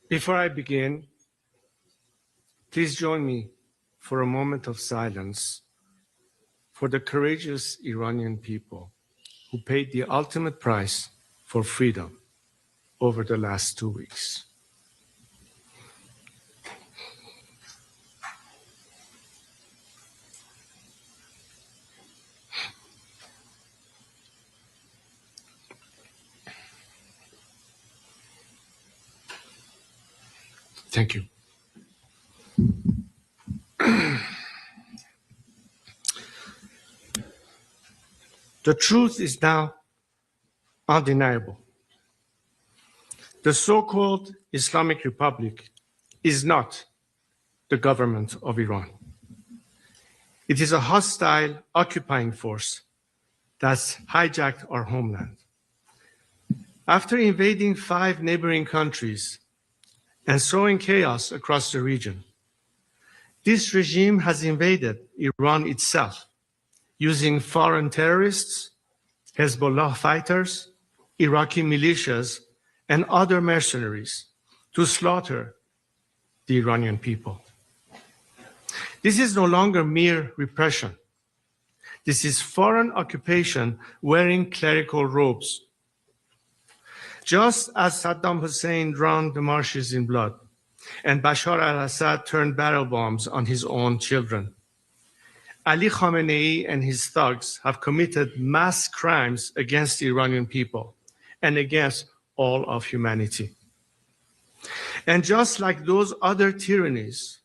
Before I begin, please join me for a moment of silence for the courageous Iranian people who paid the ultimate price for freedom over the last 2 weeks. Thank you. The truth is now undeniable. The so-called Islamic Republic is not the government of Iran. It is a hostile occupying force that's hijacked our homeland. After invading 5 neighboring countries and sowing chaos across the region, this regime has invaded Iran itself, using foreign terrorists, Hezbollah fighters, Iraqi militias, and other mercenaries to slaughter the Iranian people. This is no longer mere repression. This is foreign occupation wearing clerical robes. Just as Saddam Hussein drowned the marshes in blood and Bashar al-Assad turned barrel bombs on his own children, Ali Khamenei and his thugs have committed mass crimes against the Iranian people and against all of humanity. And just like those other tyrannies,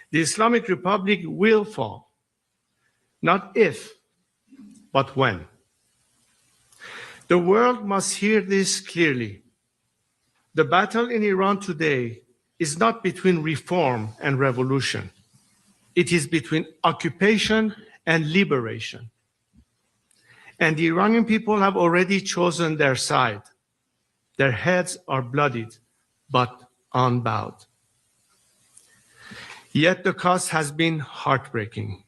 the Islamic Republic will fall, not if, but when. The world must hear this clearly. The battle in Iran today is not between reform and revolution. It is between occupation and liberation. And the Iranian people have already chosen their side. Their heads are bloodied, but unbowed. Yet the cost has been heartbreaking.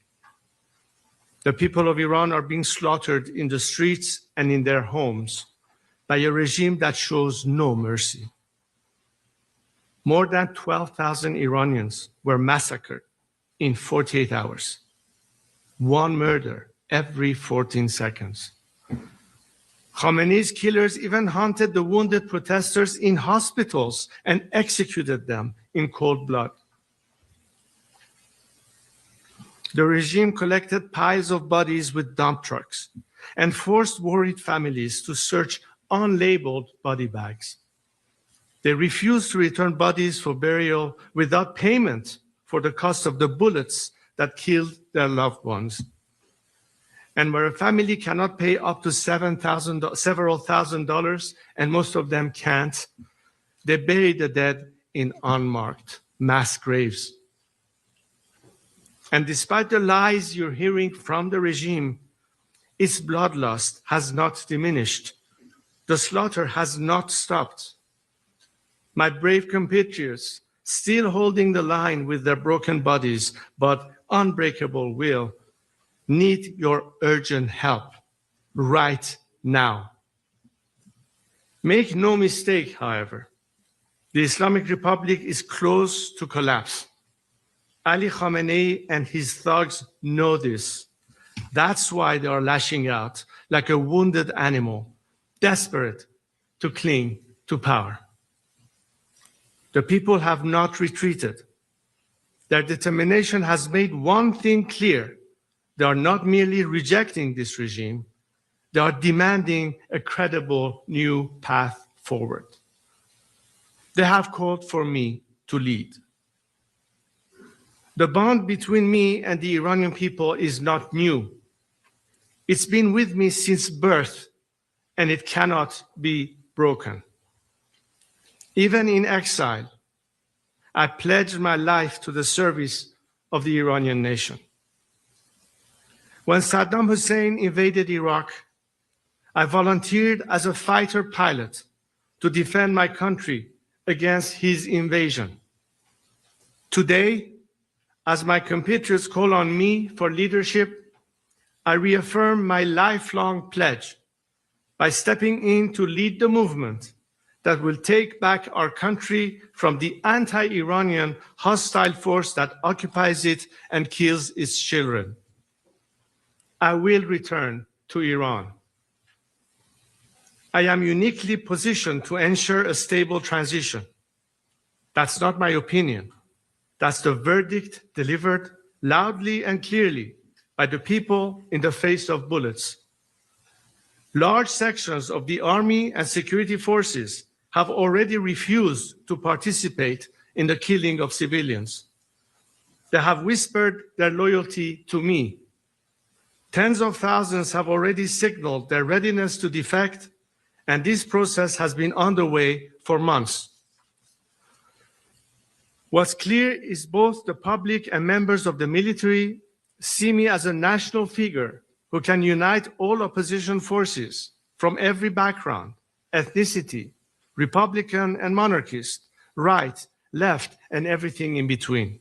The people of Iran are being slaughtered in the streets and in their homes by a regime that shows no mercy. More than 12,000 Iranians were massacred in 48 hours. One murder every 14 seconds. Khamenei's killers even hunted the wounded protesters in hospitals and executed them in cold blood. The regime collected piles of bodies with dump trucks and forced worried families to search unlabeled body bags. They refused to return bodies for burial without payment for the cost of the bullets that killed their loved ones. And where a family cannot pay up to several thousand dollars, and most of them can't, they bury the dead in unmarked mass graves. And despite the lies you're hearing from the regime, its bloodlust has not diminished. The slaughter has not stopped. My brave compatriots, still holding the line with their broken bodies, but unbreakable will, need your urgent help right now. Make no mistake, however, the Islamic Republic is close to collapse. Ali Khamenei and his thugs know this. That's why they are lashing out like a wounded animal, desperate to cling to power. The people have not retreated. Their determination has made one thing clear. They are not merely rejecting this regime, they are demanding a credible new path forward. They have called for me to lead. The bond between me and the Iranian people is not new. It's been with me since birth, and it cannot be broken. Even in exile, I pledged my life to the service of the Iranian nation. When Saddam Hussein invaded Iraq, I volunteered as a fighter pilot to defend my country against his invasion. Today, as my compatriots call on me for leadership, I reaffirm my lifelong pledge by stepping in to lead the movement that will take back our country from the anti-Iranian hostile force that occupies it and kills its children. I will return to Iran. I am uniquely positioned to ensure a stable transition. That's not my opinion. That's the verdict delivered loudly and clearly by the people in the face of bullets. Large sections of the army and security forces have already refused to participate in the killing of civilians. They have whispered their loyalty to me. Tens of thousands have already signaled their readiness to defect, and this process has been underway for months. What's clear is both the public and members of the military see me as a national figure who can unite all opposition forces from every background, ethnicity, Republican and monarchist, right, left, and everything in between.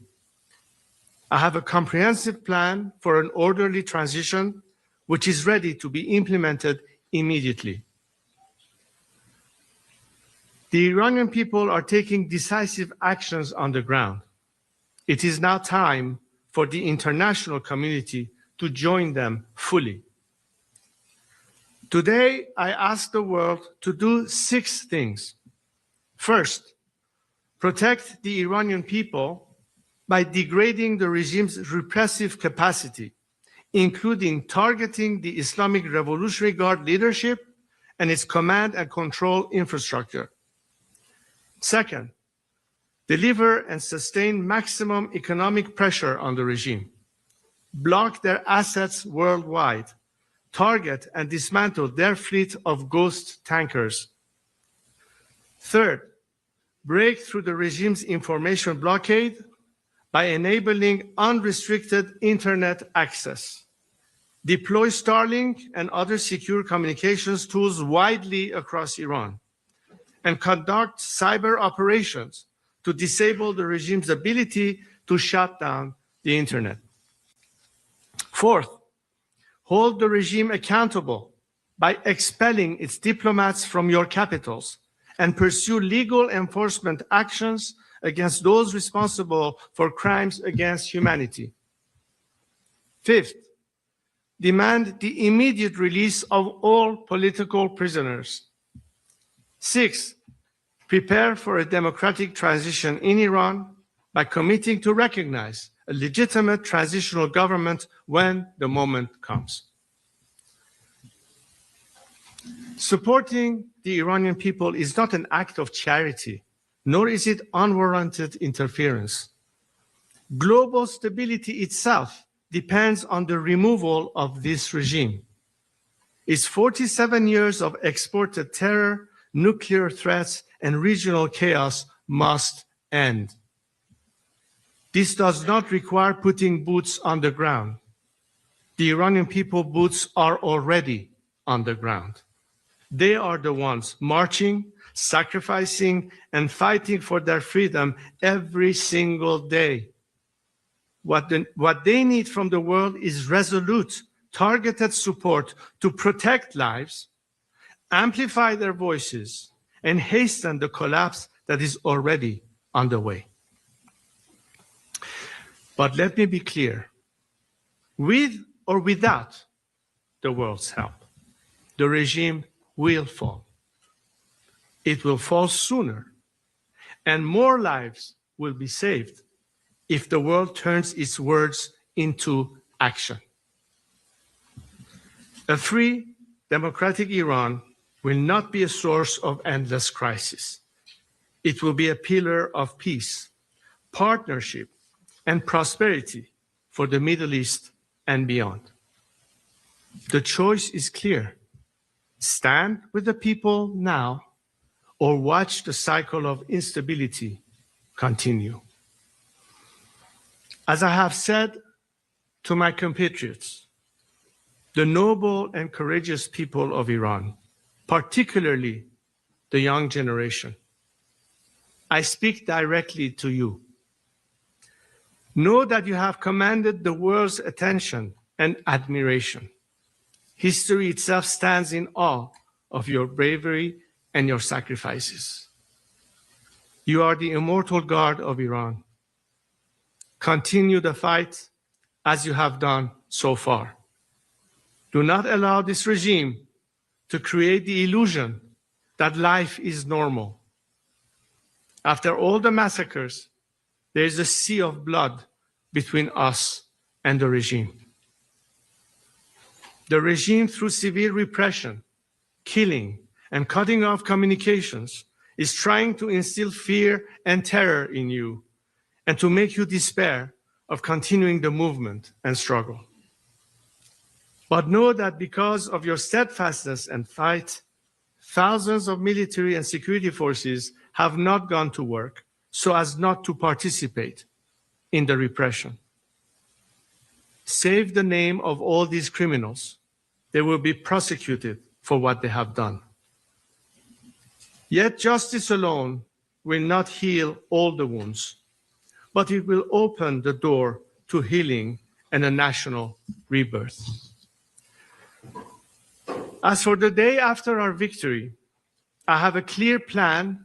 I have a comprehensive plan for an orderly transition, which is ready to be implemented immediately. The Iranian people are taking decisive actions on the ground. It is now time for the international community to join them fully. Today, I ask the world to do 6 things. First, protect the Iranian people by degrading the regime's repressive capacity, including targeting the Islamic Revolutionary Guard leadership and its command and control infrastructure. Second, deliver and sustain maximum economic pressure on the regime, block their assets worldwide, target and dismantle their fleet of ghost tankers. Third, break through the regime's information blockade by enabling unrestricted internet access. Deploy Starlink and other secure communications tools widely across Iran, and conduct cyber operations to disable the regime's ability to shut down the internet. Fourth, hold the regime accountable by expelling its diplomats from your capitals and pursue legal enforcement actions against those responsible for crimes against humanity. Fifth, demand the immediate release of all political prisoners. Sixth, prepare for a democratic transition in Iran by committing to recognize a legitimate transitional government when the moment comes. Supporting the Iranian people is not an act of charity, nor is it unwarranted interference. Global stability itself depends on the removal of this regime. Its 47 years of exported terror, nuclear threats, and regional chaos must end. This does not require putting boots on the ground. The Iranian people boots are already on the ground. They are the ones marching, sacrificing, and fighting for their freedom every single day. What they need from the world is resolute, targeted support to protect lives, amplify their voices, and hasten the collapse that is already underway. But let me be clear, with or without the world's help, the regime will fall. It will fall sooner, and more lives will be saved if the world turns its words into action. A free, democratic Iran will not be a source of endless crisis. It will be a pillar of peace, partnership, and prosperity for the Middle East and beyond. The choice is clear. Stand with the people now, or watch the cycle of instability continue. As I have said to my compatriots, the noble and courageous people of Iran, particularly the young generation, I speak directly to you. Know that you have commanded the world's attention and admiration. History itself stands in awe of your bravery and your sacrifices. You are the immortal guard of Iran. Continue the fight as you have done so far. Do not allow this regime to create the illusion that life is normal. After all the massacres, there is a sea of blood between us and the regime. The regime, through severe repression, killing, and cutting off communications, is trying to instill fear and terror in you and to make you despair of continuing the movement and struggle. But know that because of your steadfastness and fight, thousands of military and security forces have not gone to work so as not to participate in the repression. Save the name of all these criminals. They will be prosecuted for what they have done. Yet justice alone will not heal all the wounds, but it will open the door to healing and a national rebirth. As for the day after our victory, I have a clear plan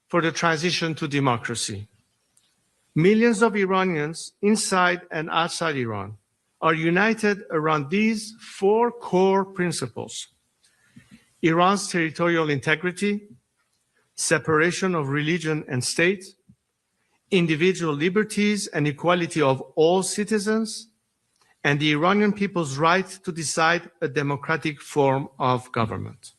for the transition to democracy. Millions of Iranians inside and outside Iran are united around these 4 core principles: Iran's territorial integrity, separation of religion and state, individual liberties and equality of all citizens, and the Iranian people's right to decide a democratic form of government.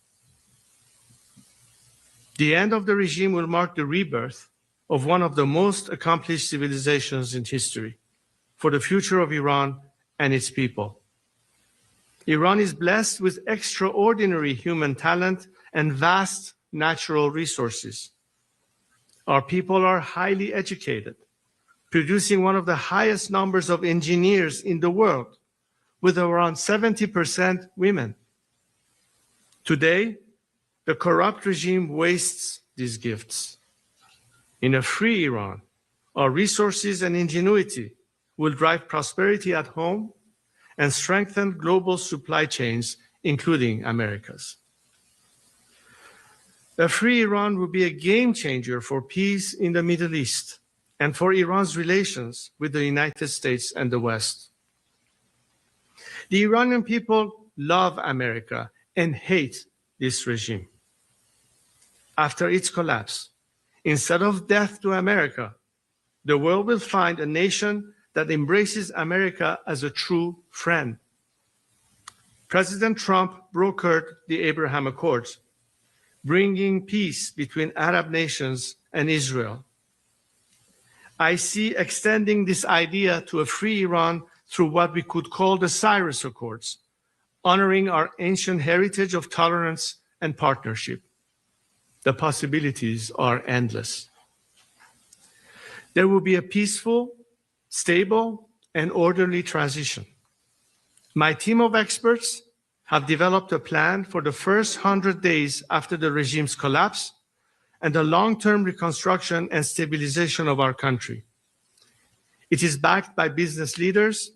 The end of the regime will mark the rebirth of one of the most accomplished civilizations in history for the future of Iran and its people. Iran is blessed with extraordinary human talent and vast natural resources. Our people are highly educated, producing one of the highest numbers of engineers in the world, with around 70% women. Today, the corrupt regime wastes these gifts. In a free Iran, our resources and ingenuity will drive prosperity at home and strengthen global supply chains, including America's. A free Iran will be a game changer for peace in the Middle East and for Iran's relations with the United States and the West. The Iranian people love America and hate this regime. After its collapse, instead of death to America, the world will find a nation that embraces America as a true friend. President Trump brokered the Abraham Accords, bringing peace between Arab nations and Israel. I see extending this idea to a free Iran through what we could call the Cyrus Accords, honoring our ancient heritage of tolerance and partnership. The possibilities are endless. There will be a peaceful, stable, and orderly transition. My team of experts have developed a plan for the first 100 days after the regime's collapse and the long-term reconstruction and stabilization of our country. It is backed by business leaders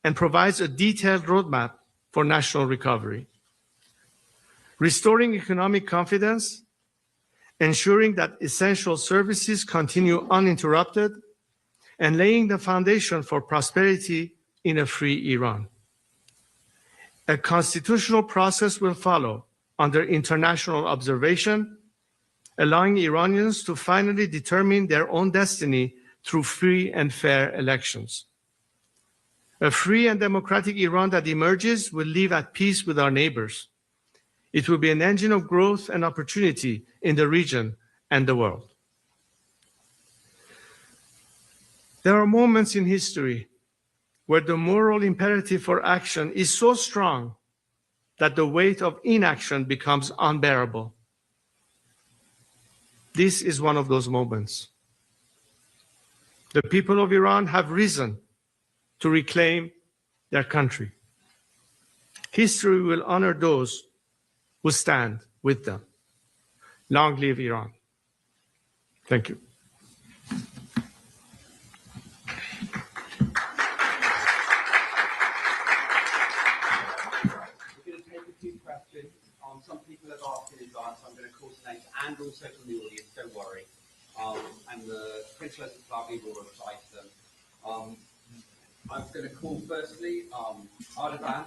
and provides a detailed roadmap for national recovery. Restoring economic confidence, ensuring that essential services continue uninterrupted, and laying the foundation for prosperity in a free Iran. A constitutional process will follow under international observation, allowing Iranians to finally determine their own destiny through free and fair elections. A free and democratic Iran that emerges will live at peace with our neighbors. It will be an engine of growth and opportunity in the region and the world. There are moments in history where the moral imperative for action is so strong that the weight of inaction becomes unbearable. This is one of those moments. The people of Iran have risen to reclaim their country. History will honor those who stand with them. Long live Iran. Thank you. We're going to take a few questions. Some people have asked in advance, so I'm going to call some names. and also from the audience, don't worry. And the Prince Reza Pahlavi will reply to them. I'm going to call firstly Ardaban,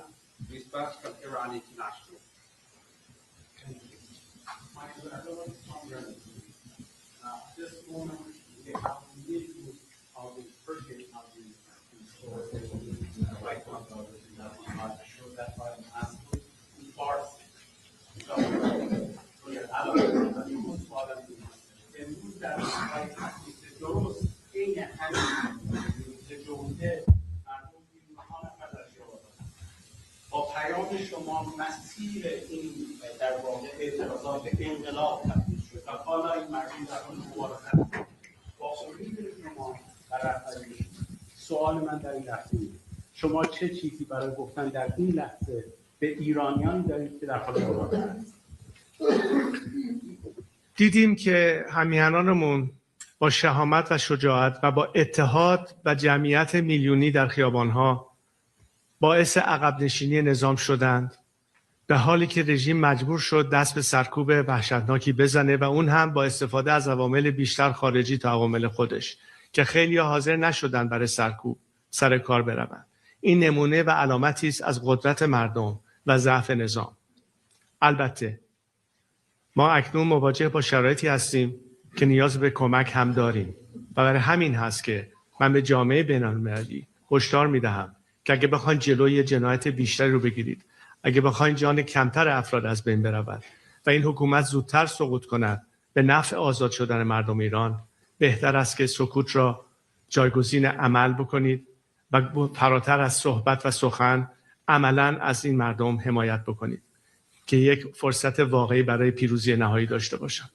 who's first from Iran International. This moment, we have lived with all the purchase of the right one, I'm sure that's why I'm asking for امروز در پایتخت درست عین همین جمله مردم بیرونها نفر در جواب با پیام شما مسیر این در واقع اعتراضات انقلاب تبدیل شد و حالا این مردم در حال مبارزه با امید شما و رهبری سوال من در این لحظه شما چه چیزی برای گفتن در این لحظه به ایرانیان دارید که در حال مبارزه هستند؟ دیدیم که همیهنانمون با شهامت و شجاعت و با اتحاد و جمعیت میلیونی در خیابانها باعث عقب نشینی نظام شدند، به حالی که رژیم مجبور شد دست به سرکوب وحشتناکی بزنه و اون هم با استفاده از عوامل بیشتر خارجی تا عوامل خودش که خیلی حاضر نشدن برای سرکوب سر کار بروند. این نمونه و علامتی است از قدرت مردم و ضعف نظام. البته ما اکنون مواجه با شرایطی هستیم که نیاز به کمک هم داریم و برای همین هست که من به جامعه بین‌المللی هشدار میدهم که اگه بخواین جلوی جنایت بیشتری رو بگیرید، اگه بخواین جان کمتر افراد از بین برود و این حکومت زودتر سقوط کند به نفع آزاد شدن مردم ایران، بهتر است که سکوت را جایگزین عمل بکنید و فراتر از صحبت و سخن عملاً از این مردم حمایت بکنید که یک فرصت واقعی برای پیروزی نهایی داشته باشند.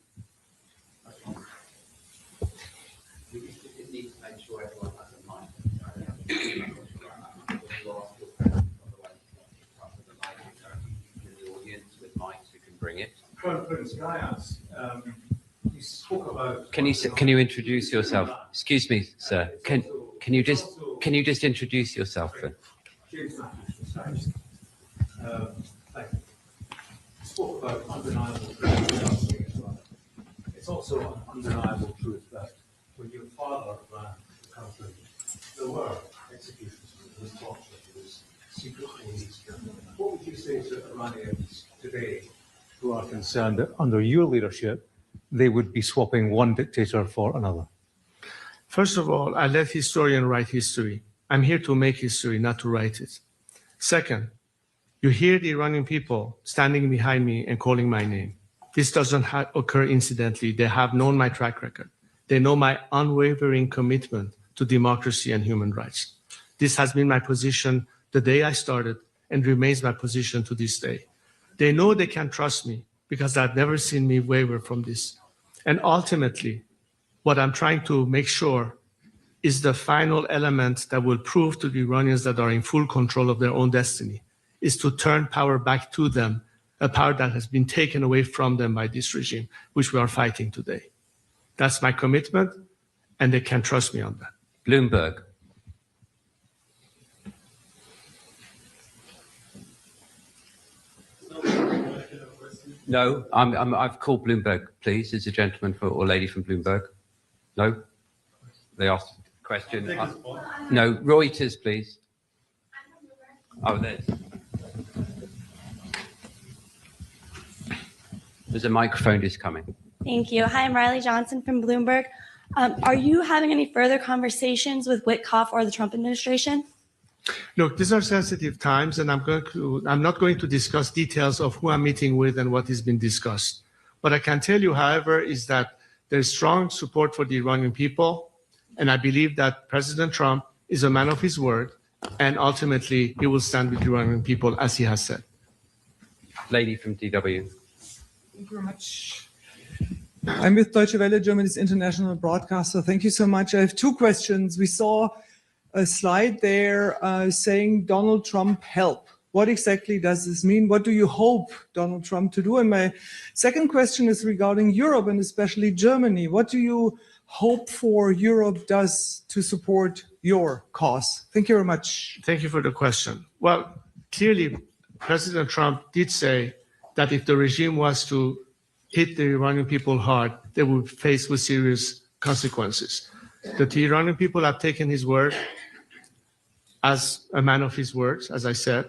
Crown Prince, can I ask, you spoke about... Can you introduce yourself? Excuse me, sir. Can you just introduce yourself then? James Matthews, thank you. You spoke about undeniable truth. It's also an undeniable truth that when your father ran the country, there were executions, there was torture, there was secret police. What would you say to Iranians today who are concerned that under your leadership, they would be swapping one dictator for another? First of all, I let historians write history. I'm here to make history, not to write it. Second, you hear the Iranian people standing behind me and calling my name. This doesn't occur incidentally. They have known my track record. They know my unwavering commitment to democracy and human rights. This has been my position the day I started and remains my position to this day. They know they can trust me because they've never seen me waver from this. And ultimately, what I'm trying to make sure is the final element that will prove to the Iranians that are in full control of their own destiny, is to turn power back to them, a power that has been taken away from them by this regime, which we are fighting today. That's my commitment, and they can trust me on that. Bloomberg. No, I've called Bloomberg, please. Is a gentleman or lady from Bloomberg? No? They asked a question. No, Reuters, please. Oh, there's a microphone just coming. Thank you. Hi, I'm Riley Johnson from Bloomberg. Are you having any further conversations with Witkoff or the Trump administration? Look, these are sensitive times, and I'm not going to discuss details of who I'm meeting with and what has been discussed. What I can tell you, however, is that there's strong support for the Iranian people, and I believe that President Trump is a man of his word, and ultimately he will stand with the Iranian people as he has said. Lady from DW. Thank you very much. I'm with Deutsche Welle, Germany's international broadcaster. Thank you so much. I have two questions. We saw a slide there saying Donald Trump help. What exactly does this mean? What do you hope Donald Trump to do? And my second question is regarding Europe and especially Germany. What do you hope for Europe does to support your cause? Thank you very much. Thank you for the question. Well, clearly, President Trump did say that if the regime was to hit the Iranian people hard, they will face with serious consequences. The Iranian people have taken his word as a man of his words, as I said.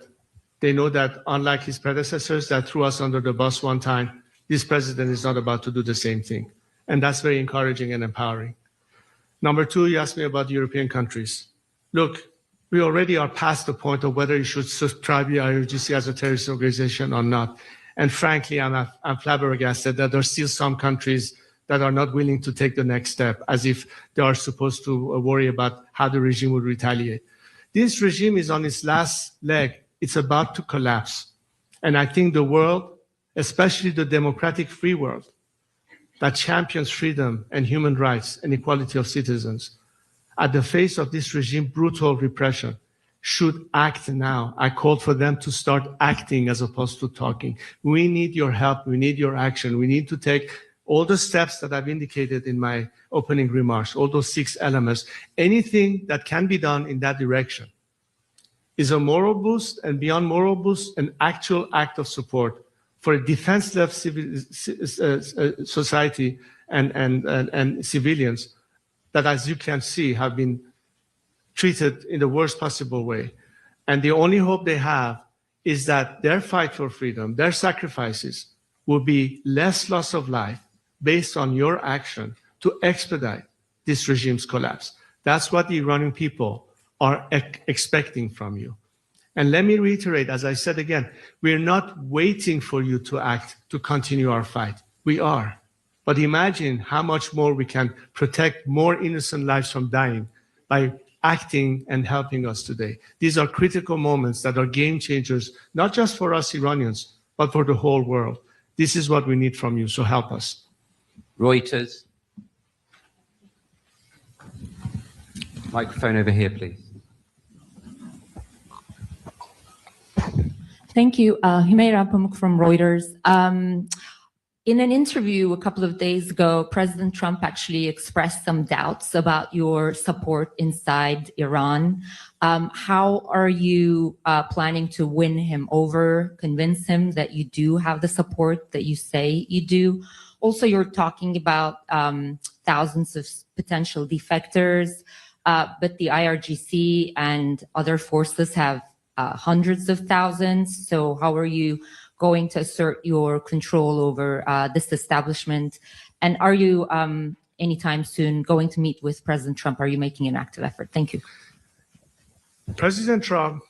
They know that unlike his predecessors that threw us under the bus one time, this president is not about to do the same thing. And that's very encouraging and empowering. Number two, you asked me about European countries. Look, we already are past the point of whether you should subscribe the IRGC as a terrorist organization or not. And frankly, I'm flabbergasted that there are still some countries that are not willing to take the next step, as if they are supposed to worry about how the regime would retaliate. This regime is on its last leg. It's about to collapse. And I think the world, especially the democratic free world, that champions freedom and human rights and equality of citizens, at the face of this regime brutal repression, should act now. I called for them to start acting as opposed to talking. We need your help. We need your action. We need to take all the steps that I've indicated in my opening remarks, all those 6 elements. Anything that can be done in that direction is a moral boost, and beyond moral boost, an actual act of support for a defenseless society and civilians that, as you can see, have been treated in the worst possible way. And the only hope they have is that their fight for freedom, their sacrifices, will be less loss of life based on your action to expedite this regime's collapse. That's what the Iranian people are expecting from you. And let me reiterate, as I said again, we're not waiting for you to act to continue our fight. We are. But imagine how much more we can protect more innocent lives from dying by acting and helping us today. These are critical moments that are game changers, not just for us Iranians, but for the whole world. This is what we need from you, so help us. Reuters. Microphone over here, please. Thank you. Humaira Pamuk from Reuters. In an interview a couple of days ago, President Trump actually expressed some doubts about your support inside Iran. How are you planning to win him over, convince him that you do have the support that you say you do? Also, you're talking about thousands of potential defectors, but the IRGC and other forces have hundreds of thousands. So how are you going to assert your control over this establishment? And are you anytime soon going to meet with President Trump? Are you making an active effort? Thank you. President Trump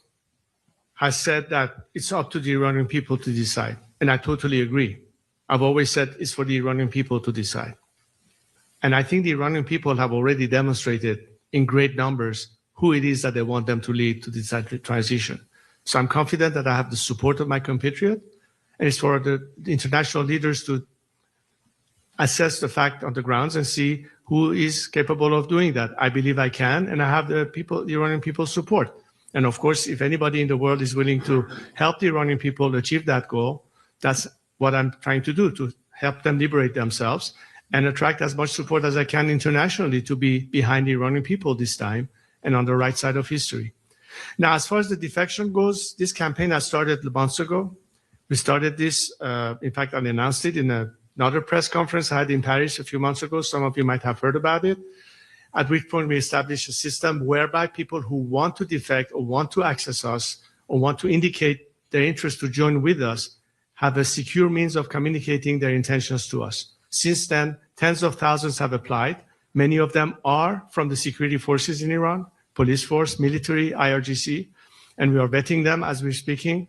has said that it's up to the Iranian people to decide. And I totally agree. I've always said it's for the Iranian people to decide. And I think the Iranian people have already demonstrated in great numbers who it is that they want them to lead to this transition. So I'm confident that I have the support of my compatriot, and it's for the international leaders to assess the fact on the grounds and see who is capable of doing that. I believe I can, and I have the Iranian people's support. And of course, if anybody in the world is willing to help the Iranian people achieve that goal, that's what I'm trying to do, to help them liberate themselves and attract as much support as I can internationally to be behind the Iranian people this time and on the right side of history. Now, as far as the defection goes, this campaign has started months ago. We started this, in fact, I announced it in another press conference I had in Paris a few months ago. Some of you might have heard about it. At which point we established a system whereby people who want to defect or want to access us or want to indicate their interest to join with us have a secure means of communicating their intentions to us. Since then, tens of thousands have applied. Many of them are from the security forces in Iran, police force, military, IRGC, and we are vetting them as we're speaking.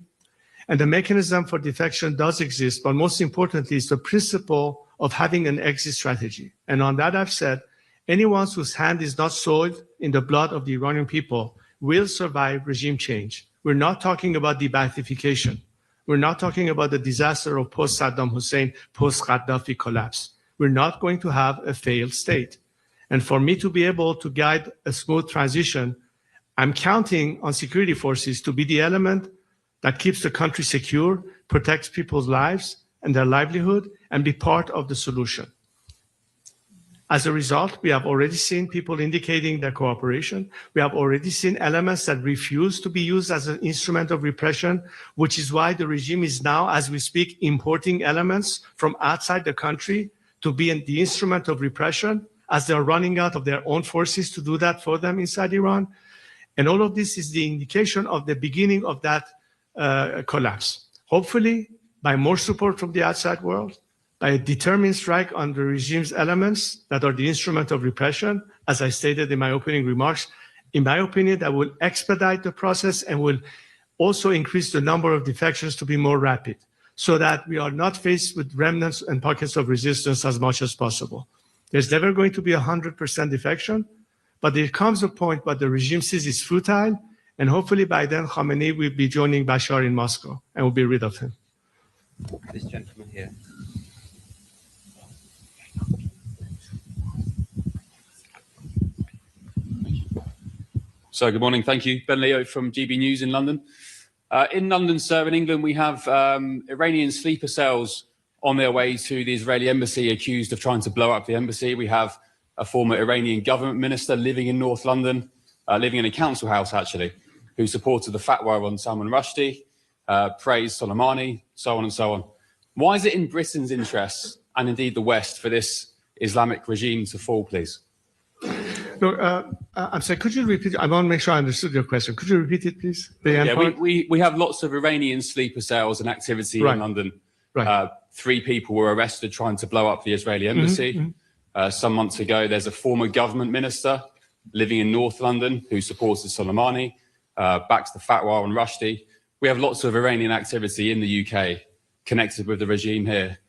And the mechanism for defection does exist, but most importantly is the principle of having an exit strategy. And on that I've said, anyone whose hand is not soiled in the blood of the Iranian people will survive regime change. We're not talking about de-Baathification. We're not talking about the disaster of post-Saddam Hussein, post-Gaddafi collapse. We're not going to have a failed state. And for me to be able to guide a smooth transition, I'm counting on security forces to be the element that keeps the country secure, protects people's lives and their livelihood, and be part of the solution. As a result, we have already seen people indicating their cooperation. We have already seen elements that refuse to be used as an instrument of repression, which is why the regime is now, as we speak, importing elements from outside the country to be the instrument of repression, as they're running out of their own forces to do that for them inside Iran. And all of this is the indication of the beginning of that collapse. Hopefully, by more support from the outside world, by a determined strike on the regime's elements that are the instrument of repression, as I stated in my opening remarks, in my opinion, that will expedite the process and will also increase the number of defections to be more rapid, so that we are not faced with remnants and pockets of resistance as much as possible. There's never going to be 100% defection, but there comes a point where the regime sees it's futile, and hopefully by then Khamenei will be joining Bashar in Moscow and will be rid of him. This gentleman here. So good morning, thank you. Ben Leo from GB News in London. In London, sir, in England, we have Iranian sleeper cells on their way to the Israeli embassy accused of trying to blow up the embassy. We have a former Iranian government minister living in North London, living in a council house actually, who supported the fatwa on Salman Rushdie, praised Soleimani, so on and so on. Why is it in Britain's interests, and indeed the West, for this Islamic regime to fall, please? Look, I'm sorry, could you repeat? I want to make sure I understood your question. Could you repeat it, please? We have lots of Iranian sleeper cells and activity in London. Right. 3 people were arrested trying to blow up the Israeli embassy. Some months ago, there's a former government minister living in North London who supported Soleimani, backs the fatwa on Rushdie. We have lots of Iranian activity in the UK connected with the regime here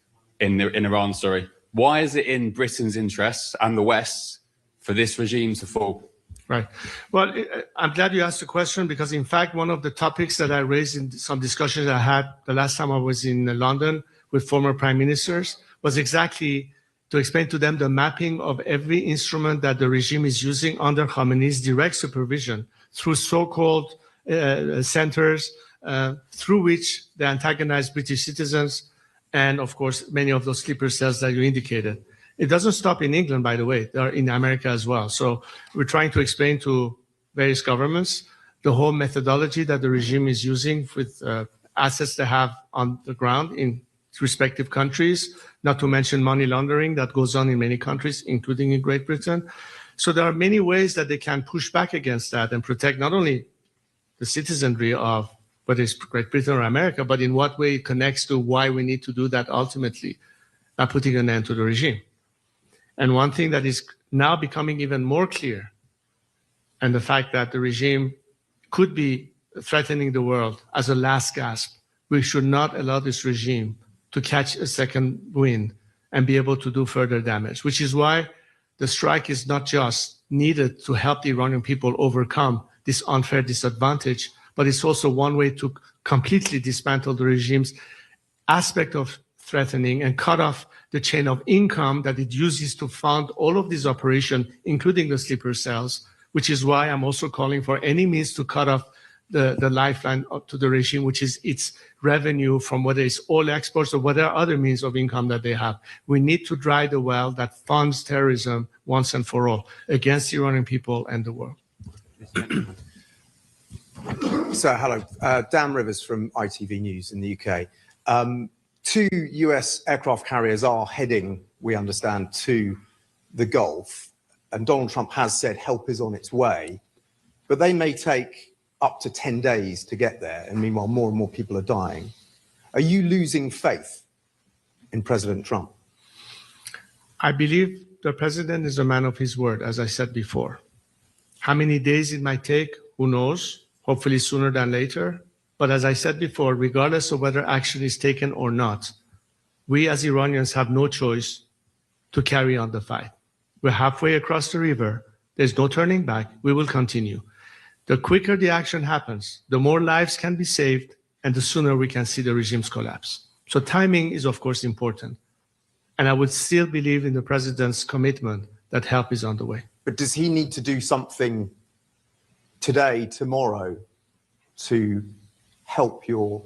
in Iran, sorry. Why is it in Britain's interests and the West's for this regime to fall? Right. Well, I'm glad you asked the question, because in fact, one of the topics that I raised in some discussions I had the last time I was in London with former prime ministers was exactly to explain to them the mapping of every instrument that the regime is using under Khamenei's direct supervision through so-called centers through which they antagonize British citizens, and of course, many of those sleeper cells that you indicated. It doesn't stop in England, by the way. They're in America as well. So we're trying to explain to various governments the whole methodology that the regime is using with assets they have on the ground in respective countries, not to mention money laundering that goes on in many countries, including in Great Britain. So there are many ways that they can push back against that and protect not only the citizenry of whether it's Great Britain or America, but in what way it connects to why we need to do that ultimately, by putting an end to the regime. And one thing that is now becoming even more clear, and the fact that the regime could be threatening the world as a last gasp, we should not allow this regime to catch a second wind and be able to do further damage, which is why the strike is not just needed to help the Iranian people overcome this unfair disadvantage, but it's also one way to completely dismantle the regime's aspect of threatening and cut off the chain of income that it uses to fund all of these operations, including the sleeper cells, which is why I'm also calling for any means to cut off the lifeline up to the regime, which is its revenue from whether it's oil exports or whatever other means of income that they have. We need to dry the well that funds terrorism once and for all against the Iranian people and the world. So, hello, Dan Rivers from ITV News in the UK. 2 US aircraft carriers are heading, we understand, to the Gulf, and Donald Trump has said help is on its way, but they may take up to 10 days to get there, and meanwhile more and more people are dying. Are you losing faith in President Trump? I believe the president is a man of his word, as I said before. How many days it might take, who knows? Hopefully sooner than later. But as I said before, regardless of whether action is taken or not, we as Iranians have no choice to carry on the fight. We're halfway across the river. There's no turning back. We will continue. The quicker the action happens, the more lives can be saved, and the sooner we can see the regime's collapse. So timing is, of course, important. And I would still believe in the president's commitment that help is on the way. But does he need to do something today, tomorrow, to help your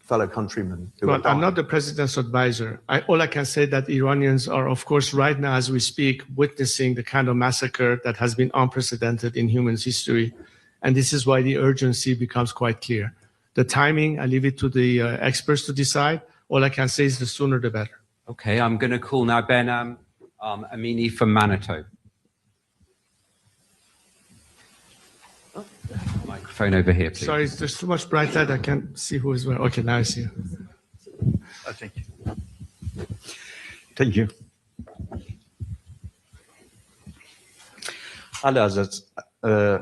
fellow countrymen who are Well, I'm dying. not the president's advisor. All I can say that Iranians are, of course, right now as we speak, witnessing the kind of massacre that has been unprecedented in human history. And this is why the urgency becomes quite clear. The timing, I leave it to the experts to decide. All I can say is the sooner the better. Okay, I'm going to call now Ben Amini from Manitoba. Microphone over here, please. Sorry, there's too much bright light. I can't see who is where. Okay, now I see you. Thank you. Thank you. علی حضرت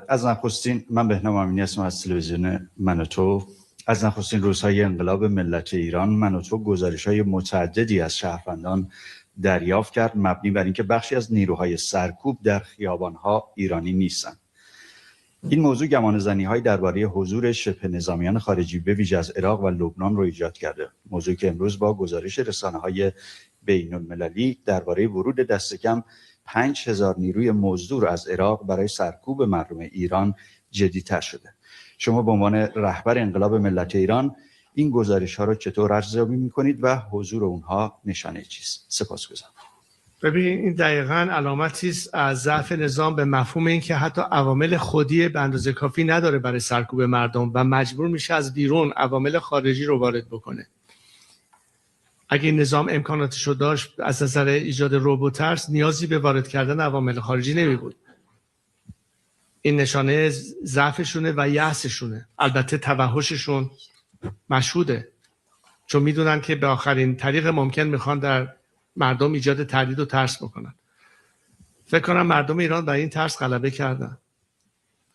از نخستین من بهنام امینی هستم از تلویزیون منوتو. از نخستین روزهای انقلاب ملت ایران منوتو گزارش‌های متعددی از شهروندان دریافت کرد مبنی بر اینکه بخشی از نیروهای سرکوب در خیابان‌ها ایرانی نیستند. این موضوع گمانه‌زنی‌های درباره حضور شبه نظامیان خارجی به ویژه از عراق و لبنان رو ایجاد کرده. موضوعی که امروز با گزارش رسانه‌های بین‌المللی درباره ورود دست کم 5000 نیروی مزدور از عراق برای سرکوب مردم ایران جدی‌تر شده. شما به عنوان رهبر انقلاب ملت ایران این گزارش‌ها رو چطور ارزیابی می‌کنید و حضور اونها نشانه چیست؟ سپاسگزارم. ببین این دقیقاً علامتی است از ضعف نظام به مفهوم اینکه حتی عوامل خودی به اندازه کافی نداره برای سرکوب مردم و مجبور میشه از بیرون عوامل خارجی رو وارد بکنه. اگه این نظام امکاناتش رو داشت از نظر ایجاد رعب و ترس نیازی به وارد کردن عوامل خارجی نمی بود. این نشانه ضعفشونه و یأسشونه. البته توحششون مشهوده چون میدونن که به آخرین طریق ممکن میخوان در مردم ایجاد تردید و ترس بکنن. فکر کنم مردم ایران بر این ترس غلبه کردن.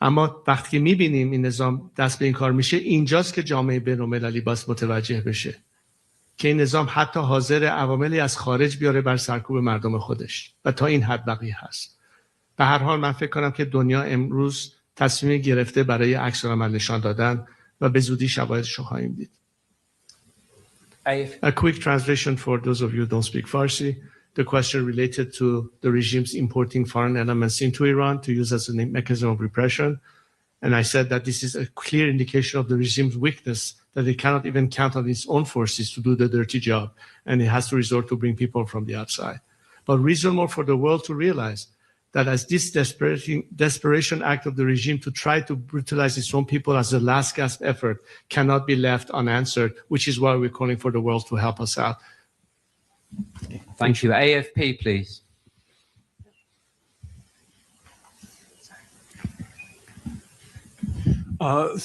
اما وقتی که میبینیم این نظام دست به این کار میشه اینجاست که جامعه بین‌المللی باید متوجه بشه که این نظام حتی حاضر عواملی از خارج بیاره بر سرکوب مردم خودش و تا این حد بقیه هست. به هر حال من فکر کنم که دنیا امروز تصمیم گرفته برای عکس‌العمل نشان دادن و به زودی شواهدش رو خواهیم دید. A quick translation for those of you who don't speak Farsi. The question related to the regimes importing foreign elements into Iran to use as a mechanism of repression. And I said that this is a clear indication of the regime's weakness, that it cannot even count on its own forces to do the dirty job, and it has to resort to bring people from the outside. But reason more for the world to realize that as this desperation act of the regime to try to brutalize its own people as a last gasp effort cannot be left unanswered, which is why we're calling for the world to help us out. Thank you. AFP, please.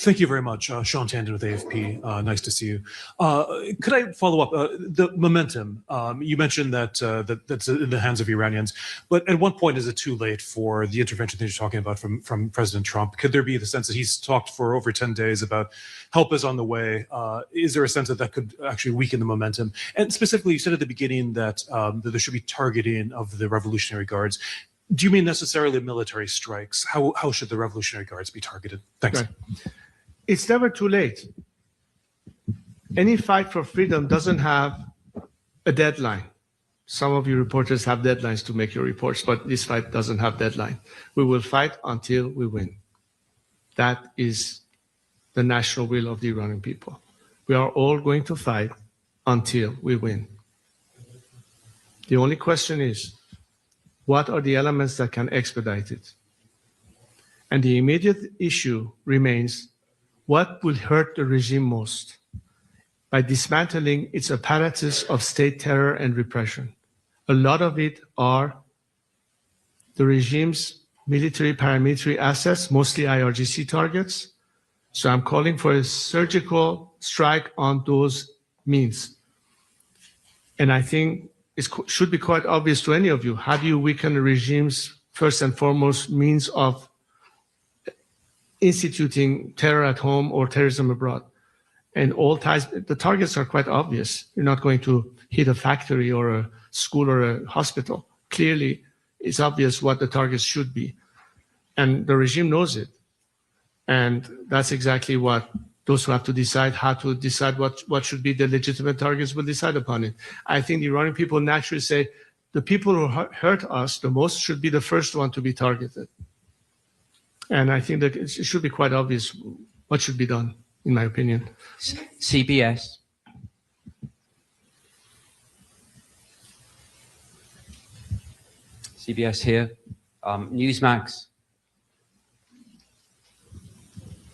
Thank you very much. Sean Tandon with AFP. Nice to see you. Could I follow up? The momentum, you mentioned that that's in the hands of Iranians, but at one point, is it too late for the intervention that you're talking about from President Trump? Could there be the sense that he's talked for over 10 days about help is on the way? Is there a sense that that could actually weaken the momentum? And specifically, you said at the beginning that there should be targeting of the Revolutionary Guards. Do you mean necessarily military strikes? How should the Revolutionary Guards be targeted? Thanks. Right. It's never too late. Any fight for freedom doesn't have a deadline. Some of you reporters have deadlines to make your reports, but this fight doesn't have deadline. We will fight until we win. That is the national will of the Iranian people. We are all going to fight until we win. The only question is, what are the elements that can expedite it? And the immediate issue remains, what will hurt the regime most? By dismantling its apparatus of state terror and repression. A lot of it are the regime's military, paramilitary assets, mostly IRGC targets. So I'm calling for a surgical strike on those means. And I think it should be quite obvious to any of you. How do you weaken the regime's first and foremost means of instituting terror at home or terrorism abroad? And all ties, the targets are quite obvious. You're not going to hit a factory or a school or a hospital. Clearly, it's obvious what the targets should be. And the regime knows it. And that's exactly what those who have to decide how to decide what should be the legitimate targets will decide upon it. I think the Iranian people naturally say the people who hurt us the most should be the first one to be targeted. And I think that it should be quite obvious what should be done, in my opinion. CBS. CBS here. Newsmax.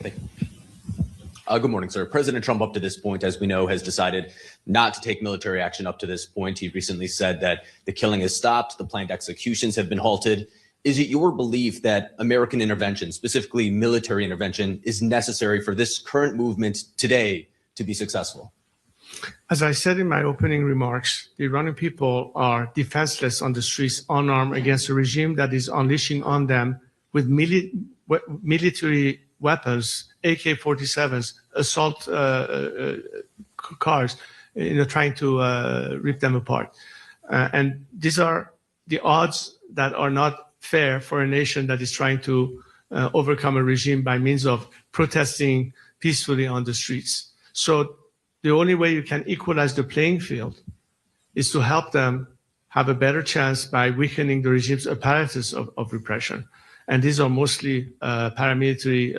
Good morning, sir. President Trump, up to this point, as we know, has decided not to take military action up to this point. He recently said that the killing has stopped, the planned executions have been halted. Is it your belief that American intervention, specifically military intervention, is necessary for this current movement today to be successful? As I said in my opening remarks, the Iranian people are defenseless on the streets, unarmed against a regime that is unleashing on them with military weapons, AK-47s, assault cars, trying to rip them apart. And these are the odds that are not fair for a nation that is trying to overcome a regime by means of protesting peacefully on the streets. So the only way you can equalize the playing field is to help them have a better chance by weakening the regime's apparatus of repression. And these are mostly paramilitary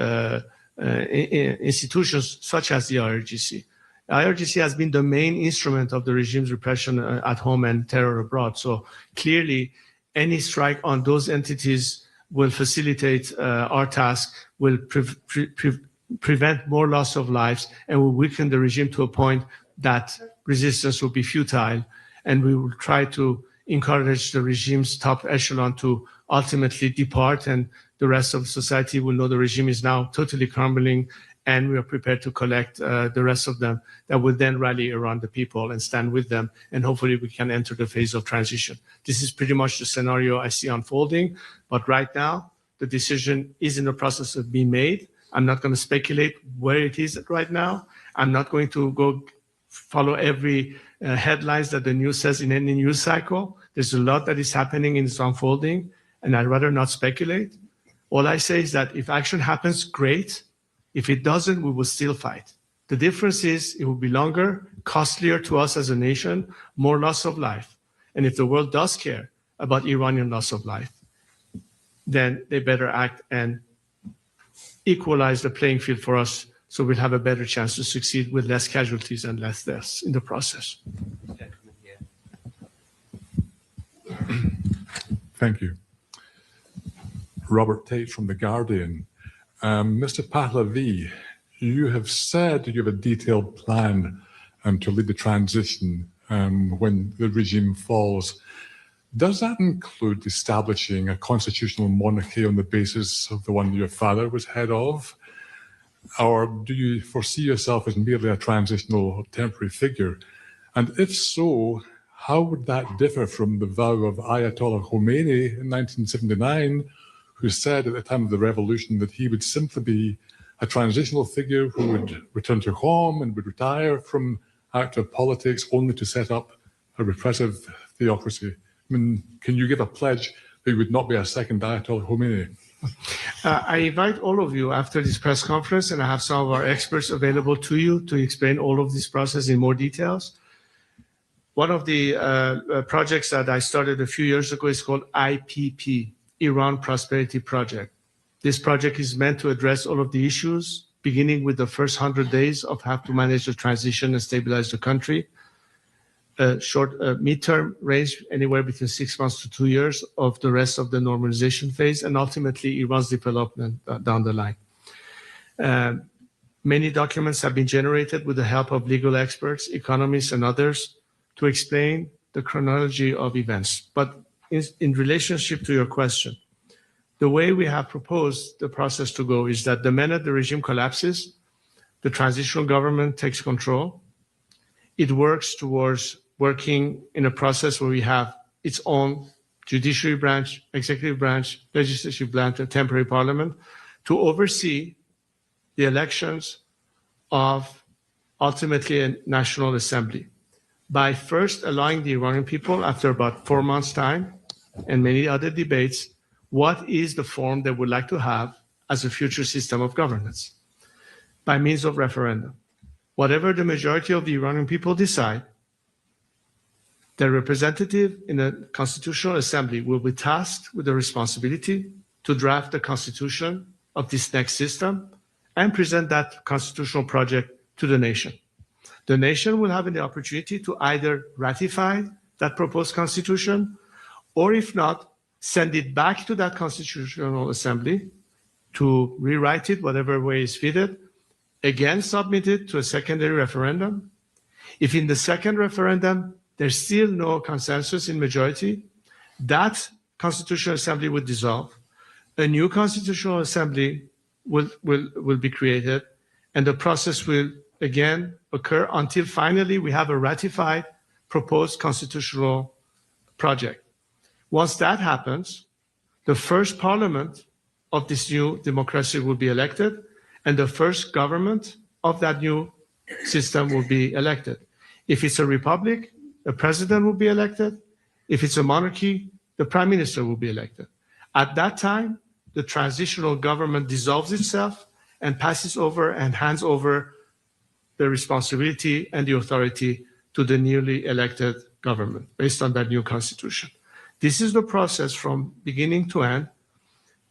institutions such as the IRGC. The IRGC has been the main instrument of the regime's repression at home and terror abroad. So clearly, any strike on those entities will facilitate our task, will prevent more loss of lives, and will weaken the regime to a point that resistance will be futile. And we will try to encourage the regime's top echelon to ultimately depart, and the rest of society will know the regime is now totally crumbling, and we are prepared to collect the rest of them that will then rally around the people and stand with them, and hopefully we can enter the phase of transition. This is pretty much the scenario I see unfolding, but right now the decision is in the process of being made. I'm not going to speculate where it is right now. I'm not going to go follow every headlines that the news says in any news cycle. There's a lot that is happening and it's unfolding, and I'd rather not speculate. All I say is that if action happens, great. If it doesn't, we will still fight. The difference is it will be longer, costlier to us as a nation, more loss of life. And if the world does care about Iranian loss of life, then they better act and equalize the playing field for us, so we'll have a better chance to succeed with less casualties and less deaths in the process. Thank you. Robert Tate from The Guardian. Mr. Pahlavi, you have said you have a detailed plan to lead the transition when the regime falls. Does that include establishing a constitutional monarchy on the basis of the one your father was head of? Or do you foresee yourself as merely a transitional or temporary figure? And if so, how would that differ from the vow of Ayatollah Khomeini in 1979, who said at the time of the revolution that he would simply be a transitional figure who would return to home and would retire from active politics only to set up a repressive theocracy? I mean, can you give a pledge that you would not be a second Ayatollah Khomeini? I invite all of you after this press conference, and I have some of our experts available to you to explain all of this process in more details. One of the projects that I started a few years ago is called IPP, Iran Prosperity Project. This project is meant to address all of the issues, beginning with the first 100 days of how to manage the transition and stabilize the country. Short midterm range, anywhere between 6 months to 2 years of the rest of the normalization phase, and ultimately Iran's development down the line. Many documents have been generated with the help of legal experts, economists, and others to explain the chronology of events. But in relationship to your question, the way we have proposed the process to go is that the minute the regime collapses, the transitional government takes control. It works towards working in a process where we have its own judiciary branch, executive branch, legislative branch, and temporary parliament to oversee the elections of ultimately a national assembly, by first allowing the Iranian people, after about 4 months' time and many other debates, what is the form they would like to have as a future system of governance by means of referendum. Whatever the majority of the Iranian people decide, their representative in a constitutional assembly will be tasked with the responsibility to draft the constitution of this next system and present that constitutional project to the nation. The nation will have the opportunity to either ratify that proposed constitution, or if not, send it back to that constitutional assembly to rewrite it whatever way is fitted, again submit it to a secondary referendum. If in the second referendum there's still no consensus in majority, that constitutional assembly would dissolve. A new constitutional assembly will be created, and the process will again occur until finally we have a ratified proposed constitutional project. Once that happens, the first parliament of this new democracy will be elected, and the first government of that new system will be elected. If it's a republic, a president will be elected. If it's a monarchy, the prime minister will be elected. At that time, the transitional government dissolves itself and passes over and hands over the responsibility and the authority to the newly elected government based on that new constitution. This is the process from beginning to end.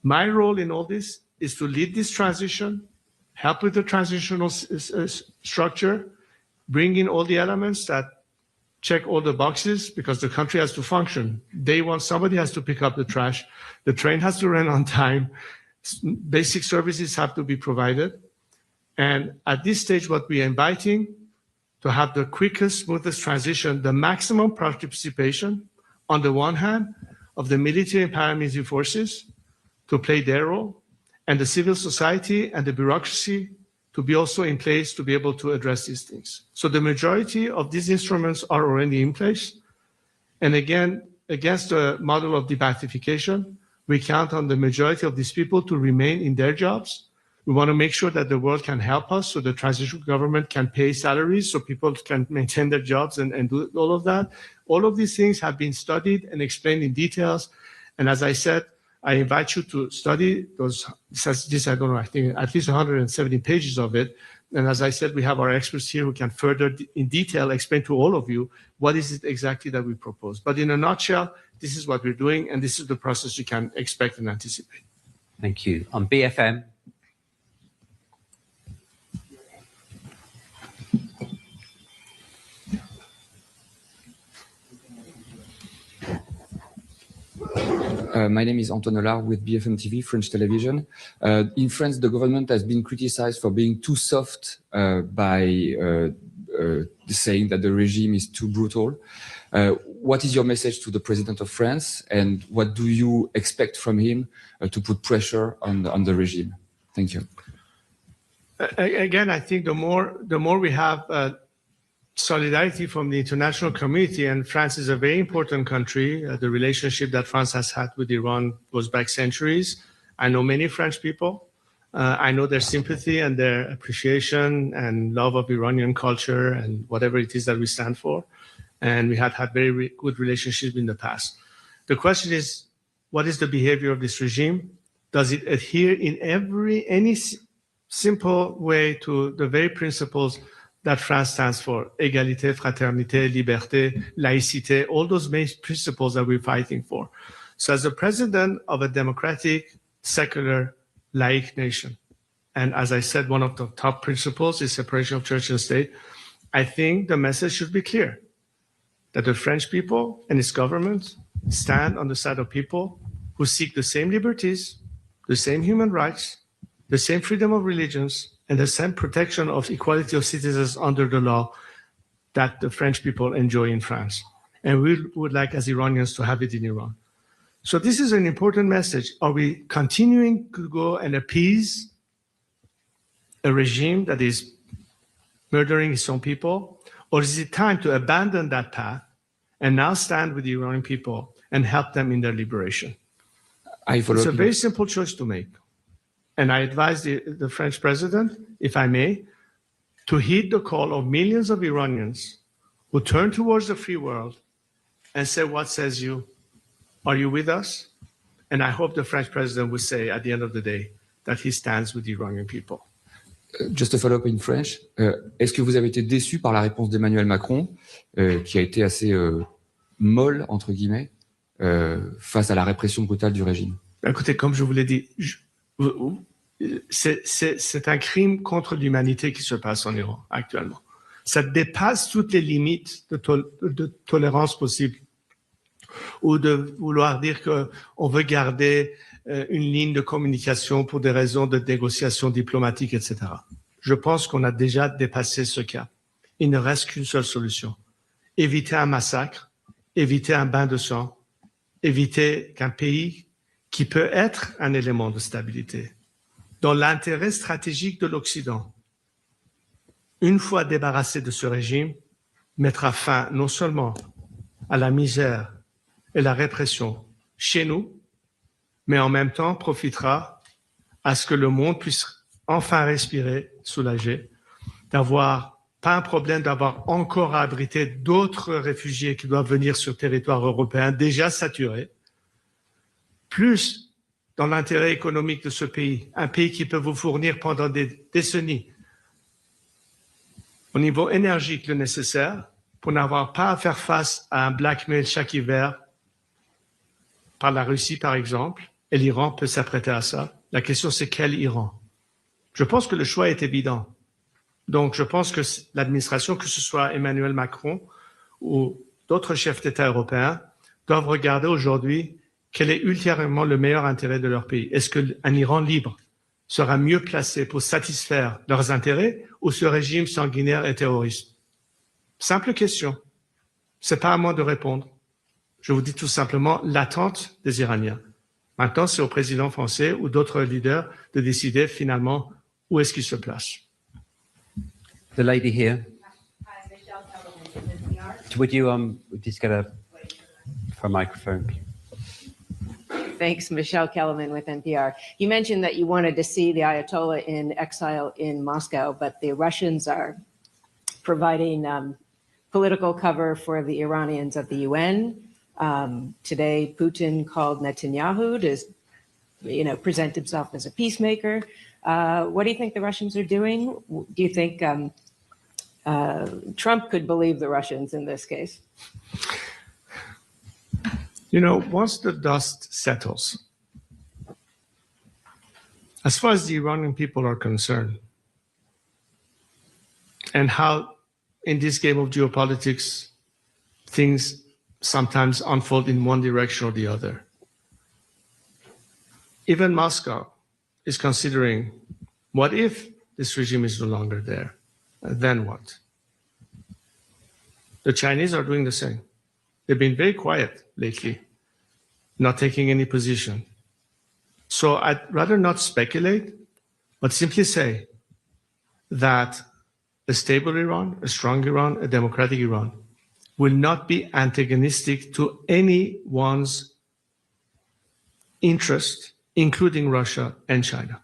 My role in all this is to lead this transition, help with the transitional structure, bring in all the elements that check all the boxes, because the country has to function. Day one, somebody has to pick up the trash. The train has to run on time. Basic services have to be provided. And at this stage, what we are inviting to have the quickest, smoothest transition, the maximum participation, on the one hand, of the military and paramilitary forces to play their role, and the civil society and the bureaucracy to be also in place to be able to address these things. So the majority of these instruments are already in place. And again, against the model of debathification, we count on the majority of these people to remain in their jobs. We want to make sure that the world can help us, so the transitional government can pay salaries so people can maintain their jobs and do all of that. All of these things have been studied and explained in details. And as I said, I invite you to study I don't know, I think at least 170 pages of it. And as I said, we have our experts here who can further in detail explain to all of you what is it exactly that we propose. But in a nutshell, this is what we're doing, and this is the process you can expect and anticipate. Thank you. On BFM. My name is Antoine Hollard with BFM TV, French television. In France, the government has been criticized for being too soft by saying that the regime is too brutal. What is your message to the president of France, and what do you expect from him to put pressure on the regime? Thank you. Again, I think the more we have solidarity from the international community, and France is a very important country. The relationship that France has had with Iran goes back centuries. I know many French people. I know their sympathy and their appreciation and love of Iranian culture and whatever it is that we stand for. And we had very good relationships in the past. The question is, what is the behavior of this regime? Does it adhere in any simple way to the very principles that France stands for: égalité, fraternité, liberté, laïcité, all those main principles that we're fighting for? So as the president of a democratic, secular, laic nation, and as I said, one of the top principles is separation of church and state, I think the message should be clear, that the French people and its government stand on the side of people who seek the same liberties, the same human rights, the same freedom of religions, and the same protection of equality of citizens under the law that the French people enjoy in France. And we would like, as Iranians, to have it in Iran. So this is an important message. Are we continuing to go and appease a regime that is murdering its own people? Or is it time to abandon that path and now stand with the Iranian people and help them in their liberation? It's a very simple choice to make. And I advise the French president, if I may, to heed the call of millions of Iranians who turn towards the free world and say, what says you? Are you with us? And I hope the French president will say at the end of the day that he stands with the Iranian people. Just a follow-up in French. Est-ce que vous avez été déçu par la réponse d'Emmanuel Macron, qui a été assez molle, entre guillemets, face à la répression brutale du régime? Écoutez, comme je vous l'ai dit, c'est un crime contre l'humanité qui se passe en Iran actuellement. Ça dépasse toutes les limites de tolérance possibles. ou de vouloir dire qu'on veut garder une ligne de communication pour des raisons de négociation diplomatique, etc. Je pense qu'on a déjà dépassé ce cas. Il ne reste qu'une seule solution. Éviter un massacre, éviter un bain de sang, éviter qu'un pays qui peut être un élément de stabilité, dans l'intérêt stratégique de l'Occident, une fois débarrassé de ce régime, mettra fin non seulement à la misère et la répression chez nous, mais en même temps profitera à ce que le monde puisse enfin respirer, soulagé, d'avoir pas un problème d'avoir encore à abriter d'autres réfugiés qui doivent venir sur le territoire européen déjà saturé, plus dans l'intérêt économique de ce pays, un pays qui peut vous fournir pendant des décennies au niveau énergique le nécessaire pour n'avoir pas à faire face à un blackmail chaque hiver par la Russie, par exemple, et l'Iran peut s'apprêter à ça. La question, c'est quel Iran? Je pense que le choix est évident. Donc, je pense que l'administration, que ce soit Emmanuel Macron ou d'autres chefs d'État européens, doivent regarder aujourd'hui quel est ultérieurement le meilleur intérêt de leur pays. Est-ce qu'un Iran libre sera mieux placé pour satisfaire leurs intérêts ou ce régime sanguinaire et terroriste? Simple question. C'est pas à moi de répondre. Je vous dis tout simplement l'attente des Iraniens. Maintenant, c'est au président français ou d'autres leaders de décider finalement où est-ce qu'ils se placent. The lady here. Would you just get a microphone? Thanks, Michelle Kellerman with NPR. You mentioned that you wanted to see the Ayatollah in exile in Moscow, but the Russians are providing political cover for the Iranians at the UN. Today, Putin called Netanyahu to, present himself as a peacemaker. What do you think the Russians are doing? Do you think Trump could believe the Russians in this case? Once the dust settles, as far as the Iranian people are concerned, and how in this game of geopolitics, things sometimes unfold in one direction or the other. Even Moscow is considering, what if this regime is no longer there? Then what? The Chinese are doing the same. They've been very quiet lately, not taking any position. So I'd rather not speculate, but simply say that a stable Iran, a strong Iran, a democratic Iran will not be antagonistic to anyone's interest, including Russia and China.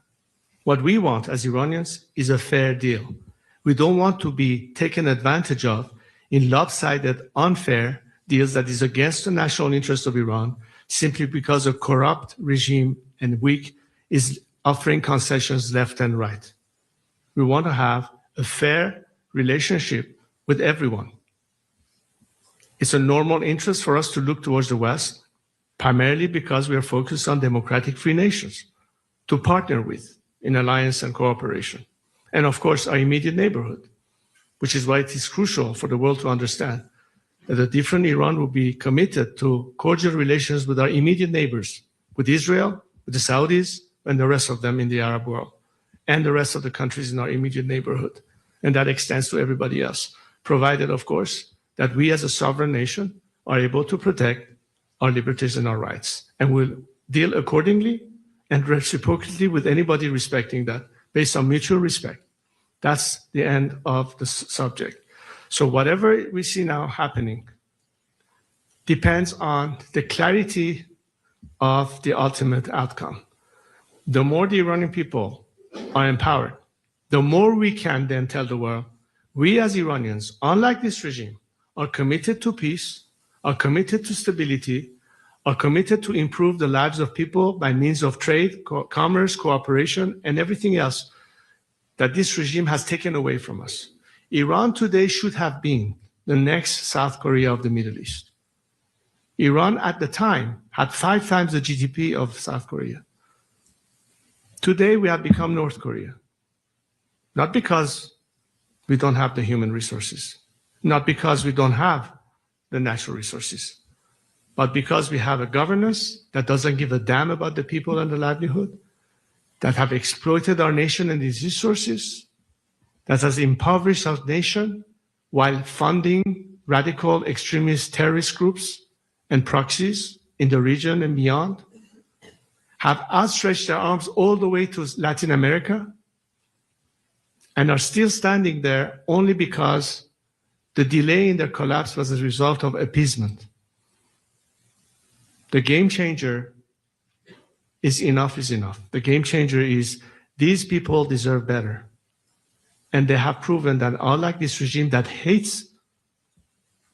What we want as Iranians is a fair deal. We don't want to be taken advantage of in lopsided, unfair deals that is against the national interest of Iran simply because a corrupt regime and weak is offering concessions left and right. We want to have a fair relationship with everyone. It's a normal interest for us to look towards the West, primarily because we are focused on democratic free nations to partner with in alliance and cooperation. And of course, our immediate neighborhood, which is why it is crucial for the world to understand that a different Iran will be committed to cordial relations with our immediate neighbors, with Israel, with the Saudis, and the rest of them in the Arab world, and the rest of the countries in our immediate neighborhood. And that extends to everybody else, provided, of course, that we as a sovereign nation are able to protect our liberties and our rights, and will deal accordingly and reciprocally with anybody respecting that, based on mutual respect. That's the end of the subject. So whatever we see now happening depends on the clarity of the ultimate outcome. The more the Iranian people are empowered, the more we can then tell the world, we as Iranians, unlike this regime, are committed to peace, are committed to stability, are committed to improve the lives of people by means of trade, commerce, cooperation, and everything else that this regime has taken away from us. Iran today should have been the next South Korea of the Middle East. Iran at the time had 5 times the GDP of South Korea. Today we have become North Korea. Not because we don't have the human resources, not because we don't have the natural resources, But because we have a governance that doesn't give a damn about the people and the livelihood, that have exploited our nation and its resources, that has impoverished our nation while funding radical extremist terrorist groups and proxies in the region and beyond, have outstretched their arms all the way to Latin America, and are still standing there only because the delay in their collapse was a result of appeasement. The game changer is enough is enough. The game changer is these people deserve better. And they have proven that unlike this regime that hates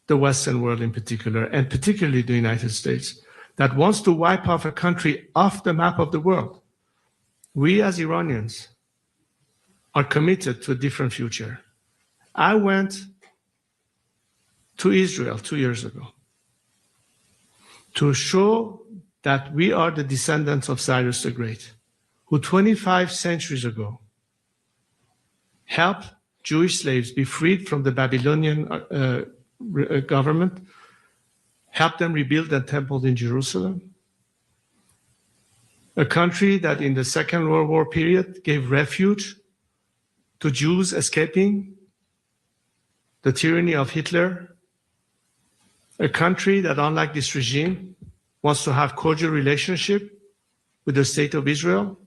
the Western world in particular, and particularly the United States, that wants to wipe off a country off the map of the world, we as Iranians are committed to a different future. I went to Israel 2 years ago to show that we are the descendants of Cyrus the Great, who 25 centuries ago helped Jewish slaves be freed from the Babylonian government, helped them rebuild the temple in Jerusalem, a country that in the Second World War period gave refuge to Jews escaping the tyranny of Hitler, a country that, unlike this regime, wants to have cordial relationship with the state of Israel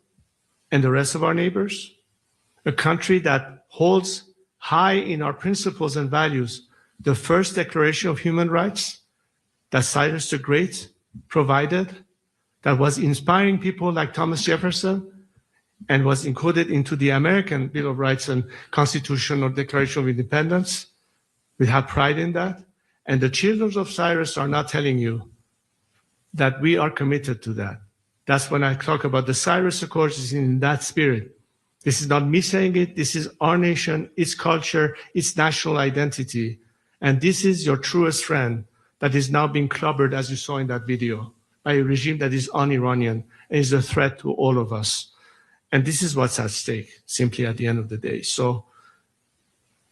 and the rest of our neighbors, a country that holds high in our principles and values the first Declaration of Human Rights that Cyrus the Great provided, that was inspiring people like Thomas Jefferson and was encoded into the American Bill of Rights and Constitutional Declaration of Independence. We have pride in that. And the children of Cyrus are not telling you that we are committed to that. That's when I talk about the Cyrus Accords is in that spirit. This is not me saying it. This is our nation, its culture, its national identity. And this is your truest friend that is now being clobbered, as you saw in that video, by a regime that is un-Iranian and is a threat to all of us. And this is what's at stake, simply at the end of the day. So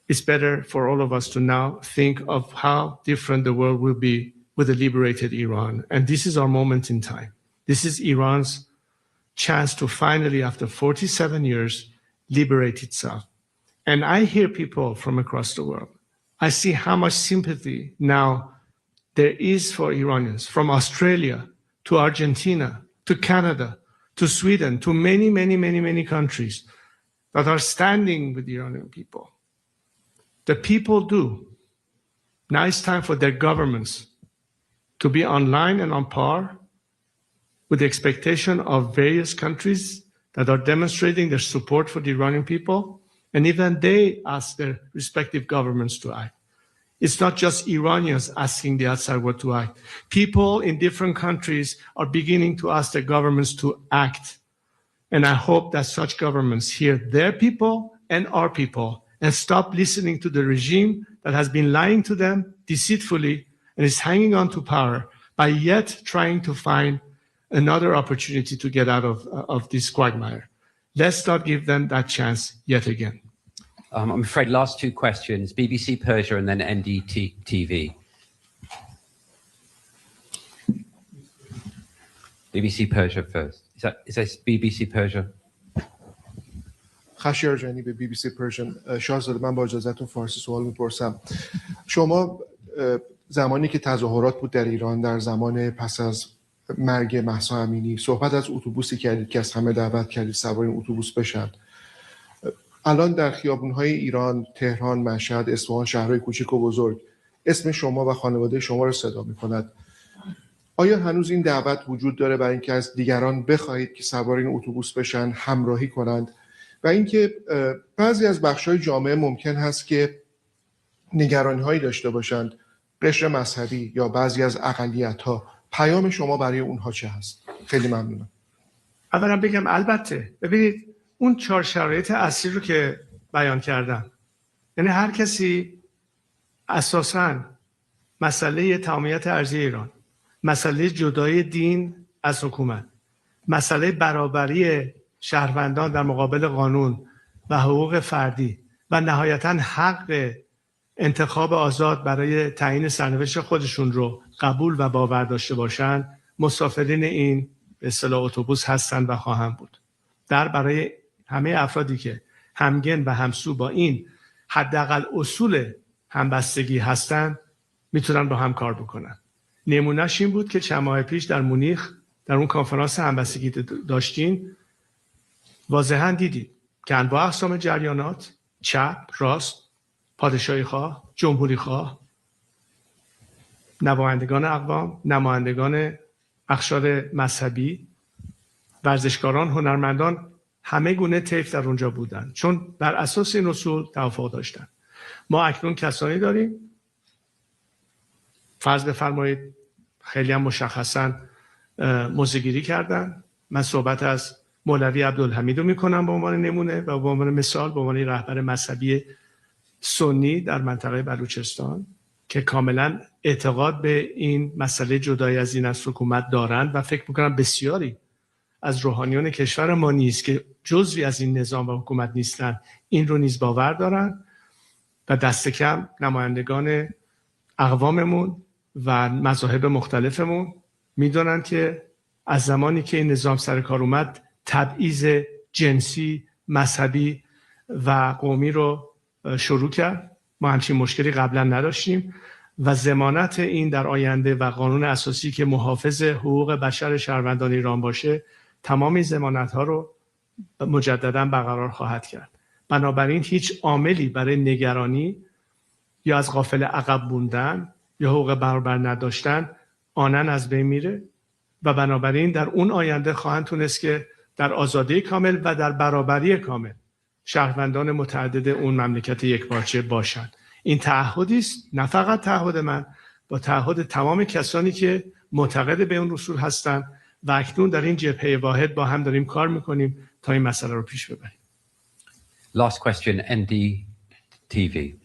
it's better for all of us to now think of how different the world will be with a liberated Iran. And this is our moment in time. This is Iran's chance to finally, after 47 years, liberate itself. And I hear people from across the world. I see how much sympathy now there is for Iranians, from Australia to Argentina to Canada to Sweden to many, many, many, many countries that are standing with the Iranian people. The people do. Now it's time for their governments to be online and on par with the expectation of various countries that are demonstrating their support for the Iranian people, and even they ask their respective governments to act. It's not just Iranians asking the outside world to act. People in different countries are beginning to ask their governments to act. And I hope that such governments hear their people and our people and stop listening to the regime that has been lying to them deceitfully and is hanging on to power by yet trying to find another opportunity to get out of this quagmire. Let's not give them that chance yet again. I'm afraid last two questions, BBC Persia and then NDT TV. BBC Persia first. Is that BBC Persia? خشیار جانی به BBC Persian. شاهزاده من با اجازهتون فارسی سوال میپرسم. شما زمانی که تظاهرات بود در ایران در زمان پس از مرگ مهسا امینی صحبت از اتوبوسی کردید که از همه دعوت کردید سوار این اتوبوس بشن. الان در خیابون‌های ایران، تهران، مشهد، اصفهان، شهرهای کوچک و بزرگ اسم شما و خانواده شما را صدا می‌کند. آیا هنوز این دعوت وجود داره برای اینکه از دیگران بخواهید که سوار این اتوبوس بشن، همراهی کنند؟ و اینکه بعضی از بخش‌های جامعه ممکن هست که نگرانی‌هایی داشته باشند، قشر مذهبی یا بعضی از اقلیت‌ها، پیام شما برای اونها چه هست؟ خیلی ممنونم. اولا بگم البته ببینید اون 4 شرایط اصلی رو که بیان کردم، یعنی هر کسی اساساً مسئله تمامیت ارضی ایران، مسئله جدای دین از حکومت، مسئله برابری شهروندان در مقابل قانون و حقوق فردی و نهایتاً حق انتخاب آزاد برای تعیین سرنوشت خودشون رو قبول و باور داشته باشن، مسافرین این به اصطلاح اتوبوس هستن و خواهند بود. برای همه افرادی که همگن و همسو با این حداقل اصول همبستگی هستن میتونن با هم کار بکنن. نمونهش این بود که چند ماه پیش در مونیخ در اون کنفرانس همبستگی داشتین، واضحا دیدید که انواع اقسام جریانات، چپ، راست، پادشاهی خواه، جمهوری خواه، نمایندگان اقوام، نمایندگان اقشار مذهبی، ورزشکاران، هنرمندان، همه گونه طیف در اونجا بودن، چون بر اساس این اصول توافق داشتن. ما اکنون کسانی داریم، فرض بفرمایید خیلی هم مشخصا موضع‌گیری کردن. من صحبت از مولوی عبدالحمید رو میکنم به عنوان نمونه و به عنوان مثال، به عنوان رهبر مذهبی سنی در منطقه بلوچستان که کاملا اعتقاد به این مسئله جدای از این از حکومت دارند و فکر میکنم بسیاری از روحانیون کشور ما نیز که جزوی از این نظام و حکومت نیستن این رو نیز باور دارن و دست کم نمایندگان اقواممون و مذاهب مختلفمون میدونن که از زمانی که این نظام سر کار اومد تبعیض جنسی، مذهبی و قومی رو شروع کرد. ما همچین مشکلی قبلا نداشتیم و ضمانت این در آینده و قانون اساسی که محافظ حقوق بشر شهروندان ایران باشه تمام این ضمانت‌ها رو مجددا برقرار خواهد کرد. بنابراین هیچ عاملی برای نگرانی یا از غافل عقب موندن یا حقوق برابر نداشتن آنن از بین میره و بنابراین در اون آینده خواهند تونست که در آزادی کامل و در برابری کامل شهروندان متعدد اون مملکت یکپارچه باشند. این تعهدی است، نه فقط تعهد من، با تعهد تمام کسانی که معتقد به اون اصول هستند و اکنون در این جبهه واحد با هم داریم کار میکنیم تا این مسئله رو پیش ببریم. Last question, ND TV.